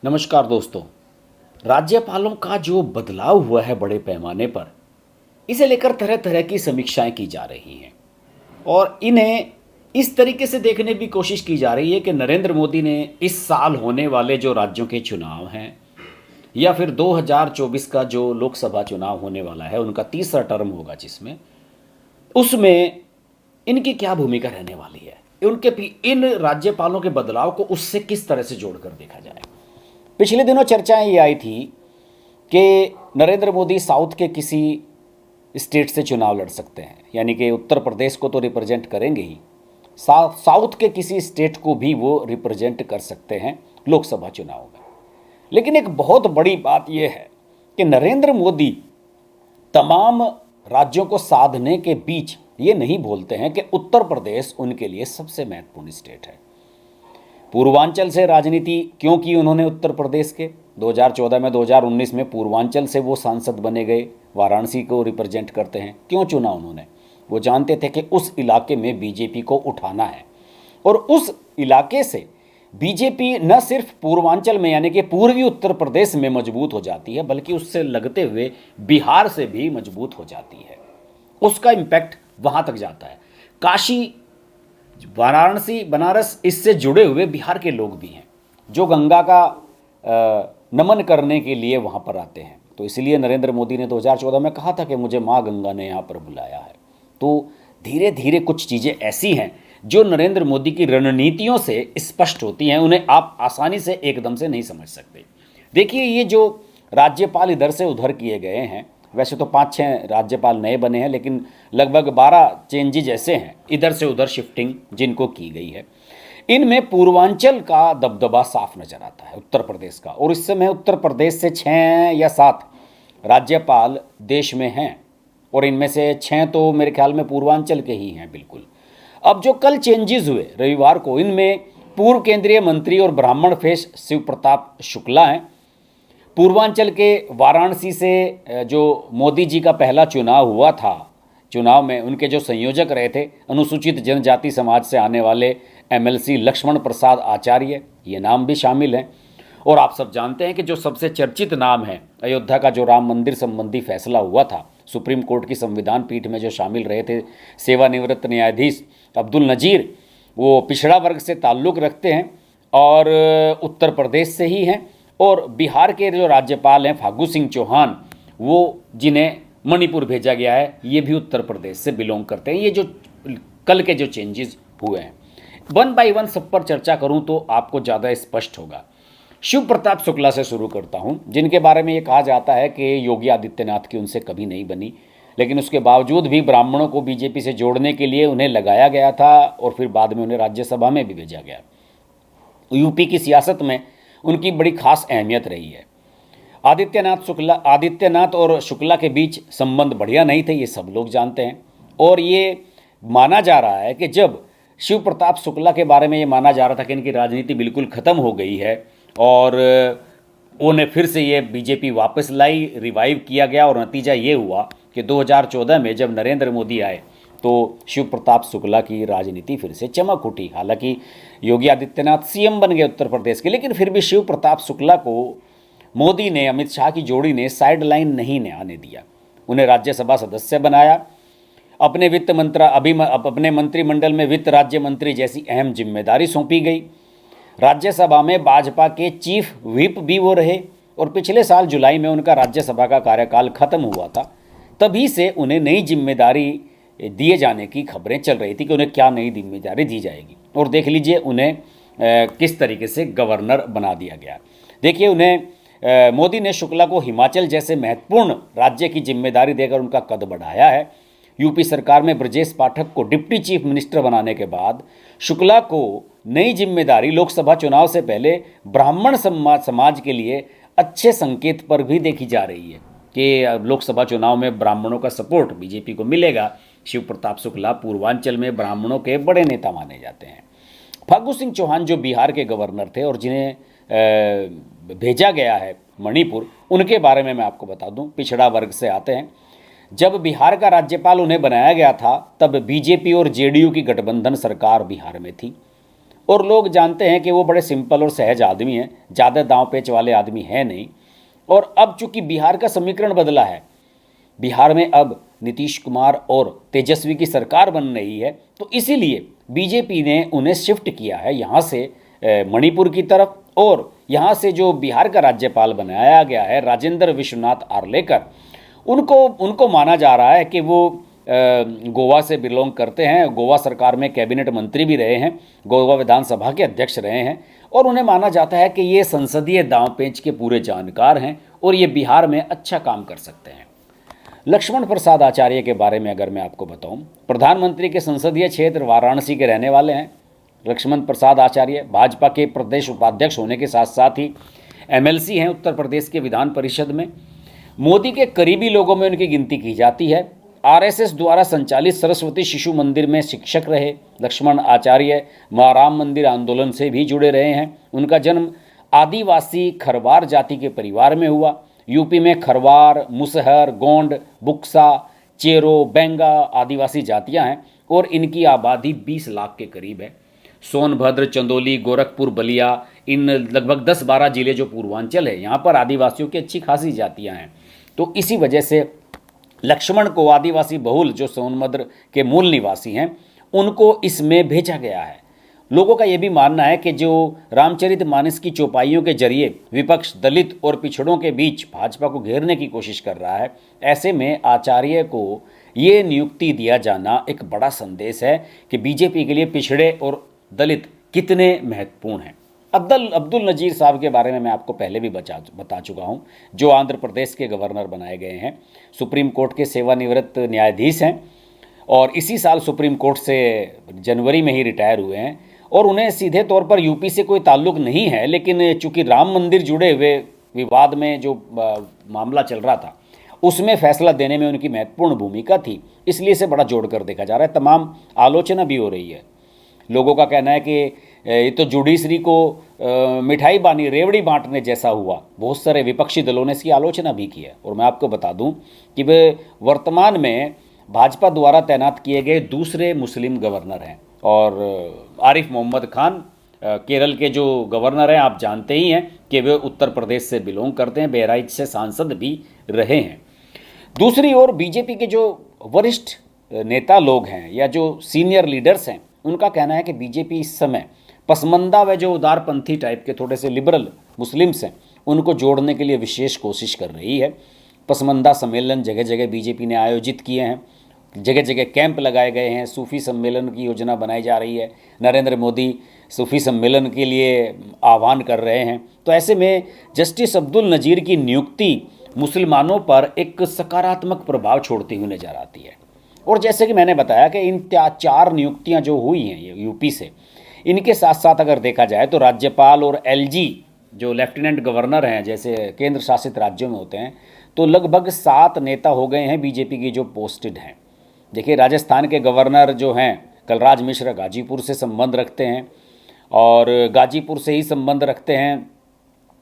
नमस्कार दोस्तों। राज्यपालों का जो बदलाव हुआ है बड़े पैमाने पर, इसे लेकर तरह तरह की समीक्षाएं की जा रही हैं और इन्हें इस तरीके से देखने की कोशिश की जा रही है कि नरेंद्र मोदी ने इस साल होने वाले जो राज्यों के चुनाव हैं या फिर 2024 का जो लोकसभा चुनाव होने वाला है, उनका तीसरा टर्म होगा जिसमें उसमें इनकी क्या भूमिका रहने वाली है, उनके इन राज्यपालों के बदलाव को उससे किस तरह से जोड़कर देखा जाए। पिछले दिनों चर्चाएं ये आई थी कि नरेंद्र मोदी साउथ के किसी स्टेट से चुनाव लड़ सकते हैं, यानी कि उत्तर प्रदेश को तो रिप्रेजेंट करेंगे ही, साउथ के किसी स्टेट को भी वो रिप्रेजेंट कर सकते हैं लोकसभा चुनाव में। लेकिन एक बहुत बड़ी बात यह है कि नरेंद्र मोदी तमाम राज्यों को साधने के बीच ये नहीं भूलते हैं कि उत्तर प्रदेश उनके लिए सबसे महत्वपूर्ण स्टेट है। पूर्वांचल से राजनीति क्यों की उन्होंने उत्तर प्रदेश के 2014 में, 2019 में पूर्वांचल से वो सांसद बने गए, वाराणसी को रिप्रेजेंट करते हैं। क्यों चुना उन्होंने? वो जानते थे कि उस इलाके में बीजेपी को उठाना है और उस इलाके से बीजेपी न सिर्फ पूर्वांचल में यानी कि पूर्वी उत्तर प्रदेश में मजबूत हो जाती है, बल्कि उससे लगते हुए बिहार से भी मजबूत हो जाती है। उसका इम्पैक्ट वहाँ तक जाता है। काशी, वाराणसी, बनारस, इससे जुड़े हुए बिहार के लोग भी हैं जो गंगा का नमन करने के लिए वहाँ पर आते हैं। तो इसलिए नरेंद्र मोदी ने 2014 में कहा था कि मुझे माँ गंगा ने यहाँ पर बुलाया है। तो धीरे धीरे कुछ चीज़ें ऐसी हैं जो नरेंद्र मोदी की रणनीतियों से स्पष्ट होती हैं, उन्हें आप आसानी से एकदम से नहीं समझ सकते। देखिए, ये जो राज्यपाल इधर से उधर किए गए हैं, वैसे तो 5-6 राज्यपाल नए बने हैं, लेकिन लगभग 12 चेंजेज ऐसे हैं इधर से उधर शिफ्टिंग जिनको की गई है। इनमें पूर्वांचल का दबदबा साफ नजर आता है, उत्तर प्रदेश का। और इस समय उत्तर प्रदेश से 6 या 7 राज्यपाल देश में हैं और इनमें से 6 तो मेरे ख्याल में पूर्वांचल के ही हैं बिल्कुल। अब जो कल चेंजेस हुए रविवार को, इनमें पूर्व केंद्रीय मंत्री और ब्राह्मण फेस शिव प्रताप शुक्ला हैं। पूर्वांचल के वाराणसी से जो मोदी जी का पहला चुनाव हुआ था, चुनाव में उनके जो संयोजक रहे थे अनुसूचित जनजाति समाज से आने वाले एमएलसी लक्ष्मण प्रसाद आचार्य, ये नाम भी शामिल हैं। और आप सब जानते हैं कि जो सबसे चर्चित नाम है, अयोध्या का जो राम मंदिर संबंधी फैसला हुआ था सुप्रीम कोर्ट की संविधान पीठ में, जो शामिल रहे थे सेवानिवृत्त न्यायाधीश अब्दुल नज़ीर, वो पिछड़ा वर्ग से ताल्लुक़ रखते हैं और उत्तर प्रदेश से ही हैं। और बिहार के जो राज्यपाल हैं फागू सिंह चौहान, वो जिन्हें मणिपुर भेजा गया है, ये भी उत्तर प्रदेश से बिलोंग करते हैं। ये जो कल के जो चेंजेस हुए हैं, वन बाय वन सब पर चर्चा करूं तो आपको ज़्यादा स्पष्ट होगा। शिव प्रताप शुक्ला से शुरू करता हूं, जिनके बारे में ये कहा जाता है कि योगी आदित्यनाथ की उनसे कभी नहीं बनी, लेकिन उसके बावजूद भी ब्राह्मणों को बीजेपी से जोड़ने के लिए उन्हें लगाया गया था और फिर बाद में उन्हें राज्यसभा में भी भेजा गया। यूपी की सियासत में उनकी बड़ी खास अहमियत रही है। आदित्यनाथ और शुक्ला के बीच संबंध बढ़िया नहीं थे, ये सब लोग जानते हैं। और ये माना जा रहा है कि जब शिव प्रताप शुक्ला के बारे में ये माना जा रहा था कि इनकी राजनीति बिल्कुल ख़त्म हो गई है और उन्हें फिर से ये बीजेपी वापस लाई, रिवाइव किया गया, और नतीजा ये हुआ कि 2014 में जब नरेंद्र मोदी आए तो शिव प्रताप शुक्ला की राजनीति फिर से चमक उठी। हालांकि योगी आदित्यनाथ सीएम बन गए उत्तर प्रदेश के, लेकिन फिर भी शिव प्रताप शुक्ला को मोदी ने, अमित शाह की जोड़ी ने साइड लाइन नहीं आने दिया। उन्हें राज्यसभा सदस्य बनाया, अपने अपने मंत्रिमंडल में वित्त राज्य मंत्री जैसी अहम जिम्मेदारी सौंपी गई। राज्यसभा में भाजपा के चीफ व्हिप भी वो रहे और पिछले साल जुलाई में उनका राज्यसभा का कार्यकाल खत्म हुआ था। तभी से उन्हें नई जिम्मेदारी दिए जाने की खबरें चल रही थी कि उन्हें क्या नई जिम्मेदारी दी जाएगी, और देख लीजिए उन्हें किस तरीके से गवर्नर बना दिया गया। देखिए, उन्हें मोदी ने शुक्ला को हिमाचल जैसे महत्वपूर्ण राज्य की जिम्मेदारी देकर उनका कद बढ़ाया है। यूपी सरकार में ब्रजेश पाठक को डिप्टी चीफ मिनिस्टर बनाने के बाद शुक्ला को नई जिम्मेदारी लोकसभा चुनाव से पहले ब्राह्मण समाज के लिए अच्छे संकेत पर भी देखी जा रही है कि लोकसभा चुनाव में ब्राह्मणों का सपोर्ट बीजेपी को मिलेगा। शिव प्रताप शुक्ला पूर्वांचल में ब्राह्मणों के बड़े नेता माने जाते हैं। फागू सिंह चौहान जो बिहार के गवर्नर थे और जिन्हें भेजा गया है मणिपुर, उनके बारे में मैं आपको बता दूं, पिछड़ा वर्ग से आते हैं। जब बिहार का राज्यपाल उन्हें बनाया गया था तब बीजेपी और जेडीयू की गठबंधन सरकार बिहार में थी और लोग जानते हैं कि वो बड़े सिंपल और सहज आदमी हैं, ज़्यादा दांव पेच वाले आदमी हैं नहीं। और अब चूंकि बिहार का समीकरण बदला है, बिहार में अब नीतीश कुमार और तेजस्वी की सरकार बन रही है, तो इसीलिए बीजेपी ने उन्हें शिफ्ट किया है यहाँ से मणिपुर की तरफ। और यहाँ से जो बिहार का राज्यपाल बनाया गया है राजेंद्र विश्वनाथ आर्लेकर, उनको माना जा रहा है कि वो गोवा से बिलोंग करते हैं, गोवा सरकार में कैबिनेट मंत्री भी रहे हैं, गोवा विधानसभा के अध्यक्ष रहे हैं, और उन्हें माना जाता है कि ये संसदीय दांव पेंच के पूरे जानकार हैं और ये बिहार में अच्छा काम कर सकते हैं। लक्ष्मण प्रसाद आचार्य के बारे में अगर मैं आपको बताऊं, प्रधानमंत्री के संसदीय क्षेत्र वाराणसी के रहने वाले हैं लक्ष्मण प्रसाद आचार्य। भाजपा के प्रदेश उपाध्यक्ष होने के साथ साथ ही एमएलसी हैं उत्तर प्रदेश के विधान परिषद में। मोदी के करीबी लोगों में उनकी गिनती की जाती है। आरएसएस द्वारा संचालित सरस्वती शिशु मंदिर में शिक्षक रहे लक्ष्मण आचार्य। मां राम मंदिर आंदोलन से भी जुड़े रहे हैं। उनका जन्म आदिवासी खरवार जाति के परिवार में हुआ। यूपी में खरवार, मुसहर, गोंड, बुक्सा, चेरो, बेंगा आदिवासी जातियां हैं और इनकी आबादी 20 लाख के करीब है। सोनभद्र, चंदौली, गोरखपुर, बलिया, इन लगभग 10-12 जिले जो पूर्वांचल है, यहाँ पर आदिवासियों की अच्छी खासी जातियाँ हैं। तो इसी वजह से लक्ष्मण को आदिवासी बहुल जो सोनभद्र के मूल निवासी हैं उनको इसमें भेजा गया है। लोगों का ये भी मानना है कि जो रामचरितमानस की चौपाइयों के जरिए विपक्ष दलित और पिछड़ों के बीच भाजपा को घेरने की कोशिश कर रहा है, ऐसे में आचार्य को ये नियुक्ति दिया जाना एक बड़ा संदेश है कि बीजेपी के लिए पिछड़े और दलित कितने महत्वपूर्ण हैं। अब्दुल नज़ीर साहब के बारे में मैं आपको पहले भी बता चुका हूं, जो आंध्र प्रदेश के गवर्नर बनाए गए हैं, सुप्रीम कोर्ट के सेवानिवृत्त न्यायाधीश हैं और इसी साल सुप्रीम कोर्ट से जनवरी में ही रिटायर हुए हैं। और उन्हें सीधे तौर पर यूपी से कोई ताल्लुक नहीं है, लेकिन चूंकि राम मंदिर जुड़े हुए विवाद में जो मामला चल रहा था उसमें फैसला देने में उनकी महत्वपूर्ण भूमिका थी, इसलिए इसे बड़ा जोड़कर देखा जा रहा है। तमाम आलोचना भी हो रही है। लोगों का कहना है कि ये तो जुडिशरी को मिठाई बानी रेवड़ी बांटने जैसा हुआ। बहुत सारे विपक्षी दलों ने इसकी आलोचना भी की है। और मैं आपको बता दूं कि वे वर्तमान में भाजपा द्वारा तैनात किए गए दूसरे मुस्लिम गवर्नर हैं। और आरिफ मोहम्मद खान केरल के जो गवर्नर हैं, आप जानते ही हैं कि वे उत्तर प्रदेश से बिलोंग करते हैं, बहराइच से सांसद भी रहे हैं। दूसरी ओर बीजेपी के जो वरिष्ठ नेता लोग हैं या जो सीनियर लीडर्स हैं, उनका कहना है कि बीजेपी इस समय पसमंदा व जो उदारपंथी टाइप के थोड़े से लिबरल मुस्लिम्स हैं उनको जोड़ने के लिए विशेष कोशिश कर रही है। पसमंदा सम्मेलन जगह जगह बीजेपी ने आयोजित किए हैं, जगह जगह कैंप लगाए गए हैं, सूफ़ी सम्मेलन की योजना बनाई जा रही है, नरेंद्र मोदी सूफ़ी सम्मेलन के लिए आह्वान कर रहे हैं। तो ऐसे में जस्टिस अब्दुल नज़ीर की नियुक्ति मुसलमानों पर एक सकारात्मक प्रभाव छोड़ती हुई नजर आती है। और जैसे कि मैंने बताया कि इन 4 नियुक्तियां जो हुई हैं यूपी से, इनके साथ साथ अगर देखा जाए तो राज्यपाल और एलजी जो लेफ्टिनेंट गवर्नर हैं, जैसे केंद्र शासित राज्यों में होते हैं, तो लगभग 7 नेता हो गए हैं बीजेपी की जो पोस्टेड हैं। देखिए, राजस्थान के गवर्नर जो हैं कलराज मिश्र गाजीपुर से संबंध रखते हैं और गाजीपुर से ही संबंध रखते हैं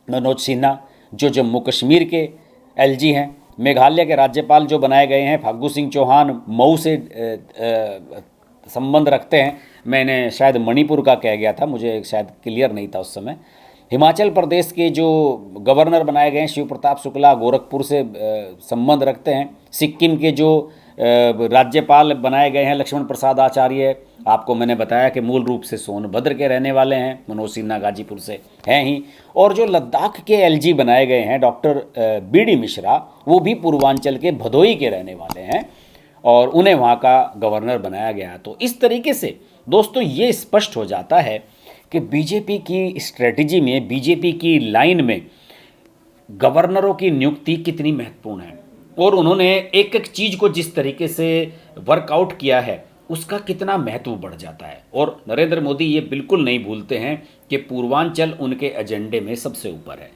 मनोज सिन्हा जो जम्मू कश्मीर के एलजी हैं। मेघालय के राज्यपाल जो बनाए गए हैं फागू सिंह चौहान मऊ से संबंध रखते हैं। मैंने शायद मणिपुर का कह गया था, मुझे शायद क्लियर नहीं था उस समय। हिमाचल प्रदेश के जो गवर्नर बनाए गए हैं शिव प्रताप शुक्ला गोरखपुर से संबंध रखते हैं। सिक्किम के जो राज्यपाल बनाए गए हैं लक्ष्मण प्रसाद आचार्य, आपको मैंने बताया कि मूल रूप से सोनभद्र के रहने वाले हैं, मनोज सिन्हा गाजीपुर से हैं ही। और जो लद्दाख के एलजी बनाए गए हैं डॉक्टर बीडी मिश्रा, वो भी पूर्वांचल के भदोई के रहने वाले हैं और उन्हें वहाँ का गवर्नर बनाया गया। तो इस तरीके से दोस्तों ये स्पष्ट हो जाता है कि बीजेपी की स्ट्रेटजी में, बीजेपी की लाइन में गवर्नरों की नियुक्ति कितनी महत्वपूर्ण है और उन्होंने एक एक चीज़ को जिस तरीके से वर्कआउट किया है उसका कितना महत्व बढ़ जाता है। और नरेंद्र मोदी ये बिल्कुल नहीं भूलते हैं कि पूर्वांचल उनके एजेंडे में सबसे ऊपर है।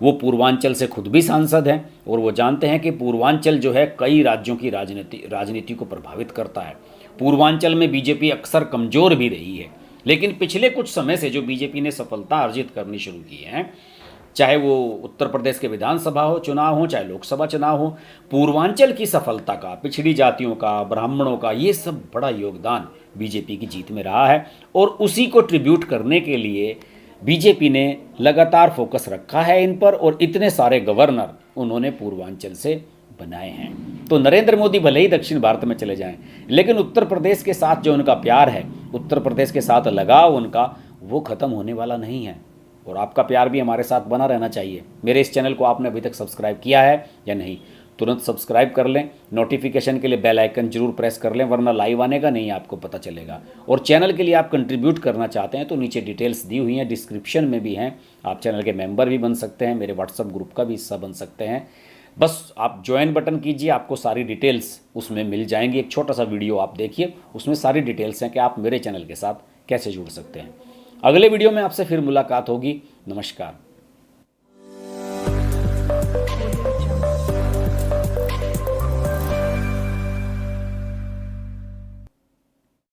वो पूर्वांचल से खुद भी सांसद हैं और वो जानते हैं कि पूर्वांचल जो है कई राज्यों की राजनीति को प्रभावित करता है। पूर्वांचल में बीजेपी अक्सर कमज़ोर भी रही है, लेकिन पिछले कुछ समय से जो बीजेपी ने सफलता अर्जित करनी शुरू की है, चाहे वो उत्तर प्रदेश के विधानसभा हो चुनाव हो, चाहे लोकसभा चुनाव हो, पूर्वांचल की सफलता का, पिछड़ी जातियों का, ब्राह्मणों का, ये सब बड़ा योगदान बीजेपी की जीत में रहा है। और उसी को ट्रिब्यूट करने के लिए बीजेपी ने लगातार फोकस रखा है इन पर, और इतने सारे गवर्नर उन्होंने पूर्वांचल से बनाए हैं। तो नरेंद्र मोदी भले ही दक्षिण भारत में चले जाएं, लेकिन उत्तर प्रदेश के साथ जो उनका प्यार है, उत्तर प्रदेश के साथ लगाव उनका, वो ख़त्म होने वाला नहीं है। और आपका प्यार भी हमारे साथ बना रहना चाहिए। मेरे इस चैनल को आपने अभी तक सब्सक्राइब किया है या नहीं, तुरंत सब्सक्राइब कर लें। नोटिफिकेशन के लिए बेल आइकन जरूर प्रेस कर लें, वरना लाइव आने का नहीं आपको पता चलेगा। और चैनल के लिए आप कंट्रीब्यूट करना चाहते हैं तो नीचे डिटेल्स दी हुई हैं, डिस्क्रिप्शन में भी हैं। आप चैनल के मेंबर भी बन सकते हैं, मेरे व्हाट्सअप ग्रुप का भी हिस्सा बन सकते हैं। बस आप ज्वाइन बटन कीजिए, आपको सारी डिटेल्स उसमें मिल जाएंगी। एक छोटा सा वीडियो आप देखिए, उसमें सारी डिटेल्स हैं कि आप मेरे चैनल के साथ कैसे जुड़ सकते हैं। अगले वीडियो में आपसे फिर मुलाकात होगी। नमस्कार।